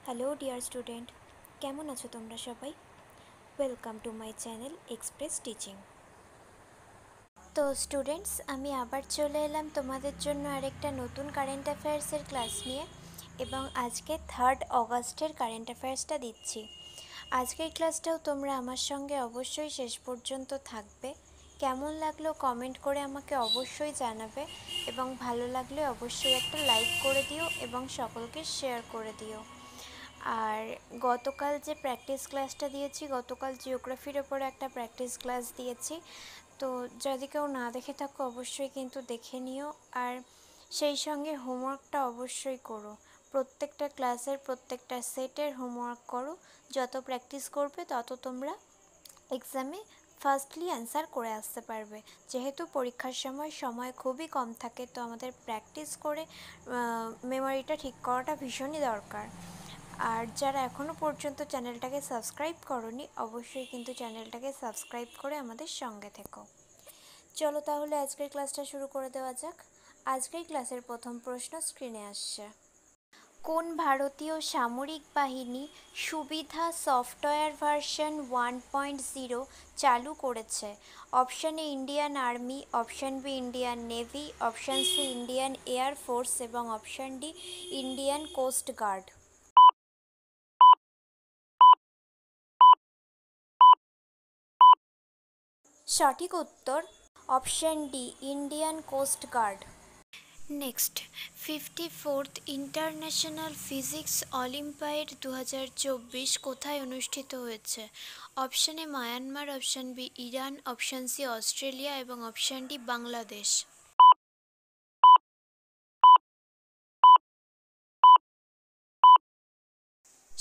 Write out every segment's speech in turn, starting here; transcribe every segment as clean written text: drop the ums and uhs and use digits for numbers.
Hello dear student, কেমন আছো তোমরা সবাই? Welcome to my channel express teaching. তো স্টুডেন্টস, আমি আবার চলে এলাম তোমাদের জন্য আরেকটা নতুন কারেন্ট অ্যাফেয়ার্সের ক্লাস নিয়ে, এবং আজকে 3 অগাস্টের কারেন্ট অ্যাফেয়ার্সটা দিচ্ছি। আজকের ক্লাসটাও তোমরা আমার সঙ্গে অবশ্যই শেষ পর্যন্ত থাকবে। কেমন লাগলো কমেন্ট করে আমাকে অবশ্যই জানাবে, এবং ভালো লাগলে অবশ্যই একটা লাইক করে দিও এবং সকলকে শেয়ার করে দিও। আর গতকাল যে প্র্যাকটিস ক্লাসটা দিয়েছি, গতকাল জিওগ্রাফির ওপরে একটা প্র্যাকটিস ক্লাস দিয়েছি, তো যদি কেউ না দেখে থাকো অবশ্যই কিন্তু দেখে নিও। আর সেই সঙ্গে হোমওয়ার্কটা অবশ্যই করো, প্রত্যেকটা ক্লাসের প্রত্যেকটা সেটের হোমওয়ার্ক করো। যত প্র্যাকটিস করবে তত তোমরা এক্সামে ফার্স্টলি অ্যান্সার করে আসতে পারবে। যেহেতু পরীক্ষার সময় খুবই কম থাকে, তো আমাদের প্র্যাকটিস করে মেমোরিটা ঠিক করাটা ভীষণই দরকার। আর যারা এখনও পর্যন্ত চ্যানেলটাকে সাবস্ক্রাইব করোনি, অবশ্যই কিন্তু চ্যানেলটাকে সাবস্ক্রাইব করে আমাদের সঙ্গে থেকো। চলো তাহলে আজকের ক্লাসটা শুরু করে দেওয়া যাক। আজকের ক্লাসের প্রথম প্রশ্ন স্ক্রিনে আসছে। কোন ভারতীয় সামরিক বাহিনী সুবিধা সফটওয়্যার ভার্সন 1.0 চালু করেছে? Option A Indian army, option B Indian navy, option C Indian air force এবং option D Indian coast guard. সঠিক উত্তর option D Indian coast guard. Next, 54th international physics olympiad 2024 কোথায় অনুষ্ঠিত হয়েছে? Option A Myanmar, option B Iran, option C Australia এবং option D Bangladesh.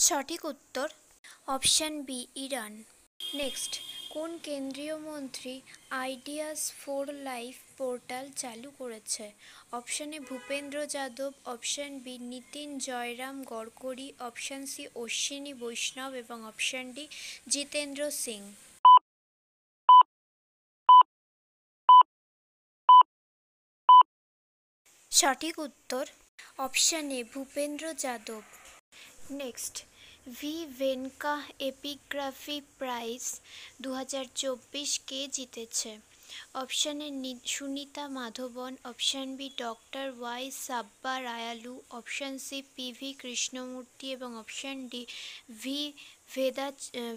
সঠিক উত্তর option B Iran. Next, কোন কেন্দ্রীয় মন্ত্রী আইডিয়াস ফর লাইফ পোর্টাল চালু করেছে? Option A Bhupendra Yadav, option B Nitin Jairam Gadkari, option C Ashwini Vaishnaw এবং অপশান ডি জিতেন্দ্র সিং। সঠিক উত্তর option A Bhupendra Yadav. Next, V Venkayya epigraphy prize 2024 কে জিতেছে? Option A Sunita Madhavan, option B doctor Y Subba Rayalu, option C P V Krishnamurthy এবং অপশান ডি ভি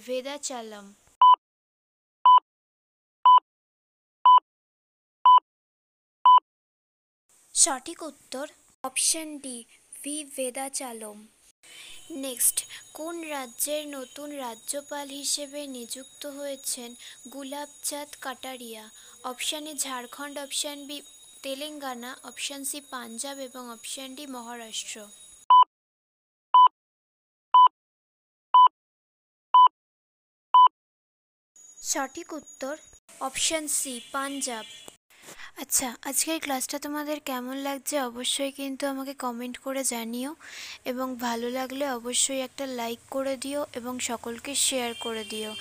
ভেদাচালম। সঠিক উত্তর option D V Vedachalam. Next, কোন রাজ্যের নতুন রাজ্যপাল হিসেবে নিযুক্ত হয়েছেন Gulabchand Kataria? Option A Jharkhand, option B Telangana, option C Punjab এবং অপশান ডি মহারাষ্ট্র। সঠিক উত্তর অপশান সি পাঞ্জাব। আচ্ছা, আজকের ক্লাসটা তোমাদের কেমন লাগছে অবশ্যই কিন্তু আমাকে কমেন্ট করে জানিও, এবং ভালো লাগলে অবশ্যই একটা লাইক করে দিও এবং সকলকে শেয়ার করে দিও।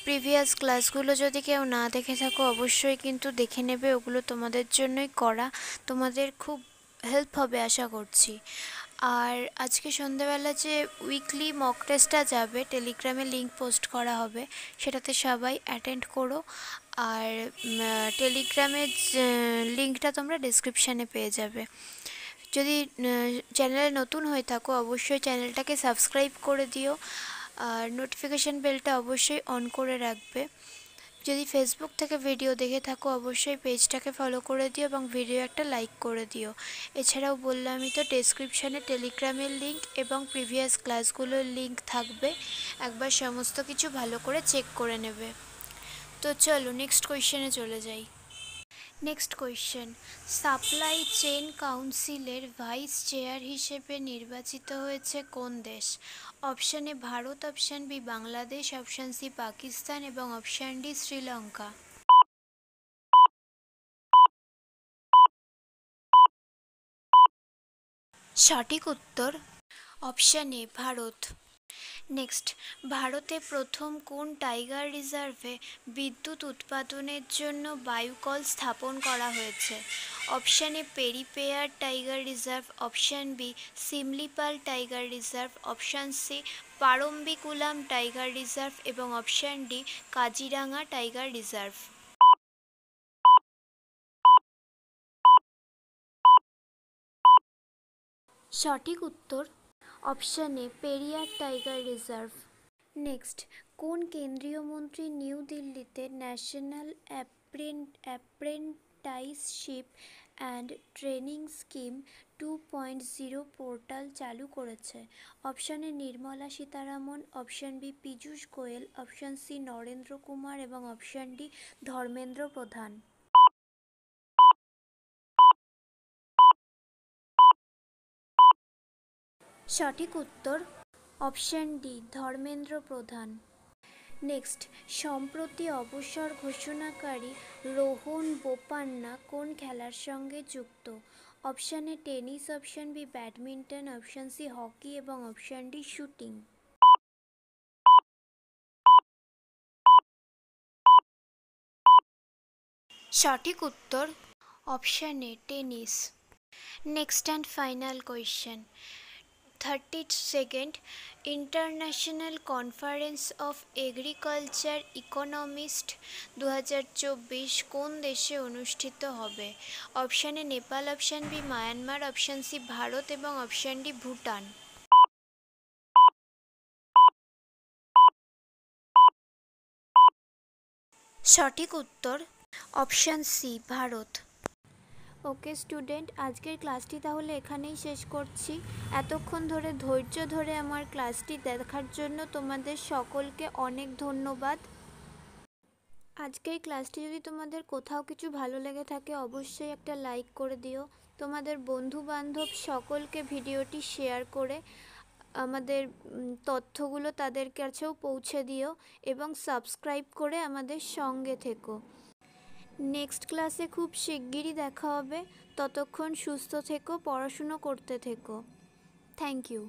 প্রিভিয়াস ক্লাসগুলো যদি কেউ না দেখে থাকো অবশ্যই কিন্তু দেখে নেবে, ওগুলো তোমাদের জন্যই করা, তোমাদের খুব হেল্প হবে আশা করছি। আর আজকে সন্ধ্যাবেলা যে উইকলি মক টেস্টটা যাবে, টেলিগ্রামে লিঙ্ক পোস্ট করা হবে, সেটাতে সবাই অ্যাটেন্ড করো। আর টেলিগ্রামের লিঙ্কটা তোমরা ডেসক্রিপশানে পেয়ে যাবে। যদি চ্যানেলে নতুন হয়ে থাকো অবশ্যই চ্যানেলটাকে সাবস্ক্রাইব করে দিও, আর নোটিফিকেশান বেলটা অবশ্যই অন করে রাখবে। যদি ফেসবুক থেকে ভিডিও দেখে থাকো অবশ্যই পেজটাকে ফলো করে দিও এবং ভিডিও একটা লাইক করে দিও। এছাড়াও বললামই তো, ডেসক্রিপশানে টেলিগ্রামের লিঙ্ক এবং প্রিভিয়াস ক্লাসগুলোর লিঙ্ক থাকবে, একবার সমস্ত কিছু ভালো করে চেক করে নেবে। তো চলো নেক্সট কোয়েশ্চেনে চলে যাই। নেক্সট কোয়েশ্চেন, সাপ্লাই চেইন কাউন্সিলের ভাইস চেয়ার হিসেবে নির্বাচিত হয়েছে কোন দেশ? Option A Bharat, option B Bangladesh, option C Pakistan এবং অপশান ডি শ্রীলঙ্কা। সঠিক উত্তর অপশান এ ভারত। নেক্সট, ভারতে প্রথম কোন টাইগার রিজার্ভে বিদ্যুৎ উৎপাদনের জন্য বায়ুকল স্থাপন করা হয়েছে? Option A Periyar tiger reserve, option B Similipal tiger reserve, option C Parambikulam tiger reserve এবং option D Kaziranga tiger reserve. সঠিক উত্তর option A Periyar tiger reserve. Next, কোন কেন্দ্রীয় মন্ত্রী নিউ দিল্লিতে national apprenticeship and training scheme 2.0 portal চালু করেছে? Option A Nirmala Sitharaman, option B Piyush Goyal, option C Narendra Kumar এবং অপশান ডি ধর্মেন্দ্র প্রধান। সঠিক উত্তর অপশান ডি ধর্মেন্দ্র প্রধান। নেক্সট, সম্প্রতি অবসর ঘোষণাকারী রোহন বোপান্না কোন খেলার সঙ্গে যুক্ত? Option A tennis, option B badminton, option C hockey এবং অপশান ডি শুটিং। সঠিক উত্তর option A tennis. Next and final question, 32nd international conference of agriculture economist 2024 কোন দেশে অনুষ্ঠিত হবে? Option A Nepal, option B Myanmar, option C Bharat এবং option D Bhutan. সঠিক উত্তর option C Bharat. Okay student, আজকের ক্লাসটি তাহলে এখানেই শেষ করছি। এতক্ষণ ধরে ধৈর্য ধরে আমার ক্লাসটি দেখার জন্য তোমাদের সকলকে অনেক ধন্যবাদ। আজকের ক্লাসটি যদি তোমাদের কোথাও কিছু ভালো লেগে থাকে অবশ্যই একটা লাইক করে দিও। তোমাদের বন্ধু বান্ধব সকলকে ভিডিওটি শেয়ার করে আমাদের তথ্যগুলো তাদের কাছেও পৌঁছে দিও এবং সাবস্ক্রাইব করে আমাদের সঙ্গে থেকো। নেক্সট ক্লাসে খুব শিগগিরই দেখা হবে। ততক্ষণ সুস্থ থেকো, পড়াশুনো করতে থেকো। Thank you.